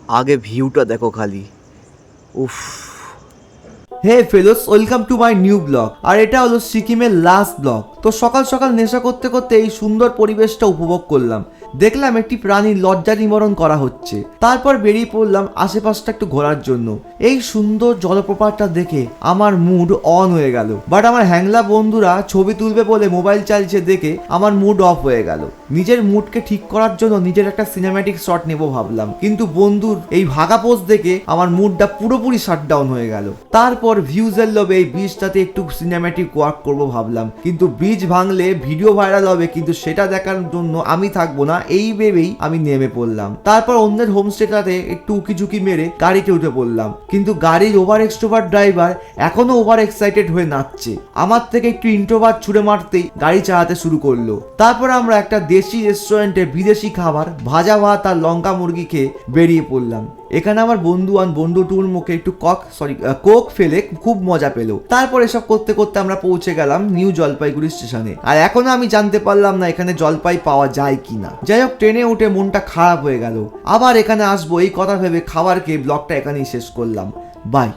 আগে ভিউটা দেখো খালি, উফ। Hey fellows, welcome to my new blog. আর এটা হলো সিকিমের লাস্ট ব্লগ। তো সকাল সকাল নেশা করতে করতে এই সুন্দর পরিবেশটা উপভোগ করলাম। দেখলাম একটি প্রাণীর লজ্জা নিবারণ করা হচ্ছে। তারপর বেরিয়ে পড়লাম আশেপাশটা একটু ঘোরার জন্য। এই সুন্দর জলপ্রপাতটা দেখে আমার মুড অন হয়ে গেল, বাট আমার হ্যাংলা বন্ধুরা ছবি তুলবে বলে মোবাইল চালিয়ে দেখে আমার মুড অফ হয়ে গেল। নিজের মুডকে ঠিক করার জন্য নিজের একটা সিনেম্যাটিক শট নেব ভাবলাম, কিন্তু বন্ধুর এই ভাগা পোজ দেখে আমার মুডটা পুরোপুরি শাটডাউন হয়ে গেল। তারপর ভিউজের লোভে এই ব্রিজটাতে একটু সিনেম্যাটিক ওয়ার্ক করব ভাবলাম, কিন্তু ব্রিজ ভাঙলে ভিডিও ভাইরাল হবে, কিন্তু সেটা দেখার জন্য আমি থাকবো না এই ভেবেই আমি নেমে পড়লাম। তারপর অন্যের হোমস্টেটাতে একটু উকিঝুঁকি মেরে গাড়িতে উঠে পড়লাম, কিন্তু গাড়ির ওভার এক্সট্রোভার্ট ড্রাইভার এখনো ওভার এক্সাইটেড হয়ে নাচছে। আমার থেকে একটু ইন্ট্রোভার্ট ছুড়ে মারতেই গাড়ি চালাতে শুরু করলো। তারপর আমরা একটা দেশি রেস্টুরেন্টে বিদেশি খাবার, ভাজা ভাত আর লঙ্কা মুরগি খেয়ে বেরিয়ে পড়লাম। এখানে আমার বন্ধুটুর মুখে একটু কোক ফেলে খুব মজা পেল। তারপর এসব করতে করতে আমরা পৌঁছে গেলাম নিউ জলপাইগুড়ি স্টেশনে। আর এখনো আমি জানতে পারলাম না এখানে জলপাই পাওয়া যায় কিনা। যাই হোক, ট্রেনে উঠে মনটা খারাপ হয়ে গেল। আবার এখানে আসবো এই কথা ভেবে খাবার খেয়ে ব্লগটা এখানেই শেষ করলাম। বাই।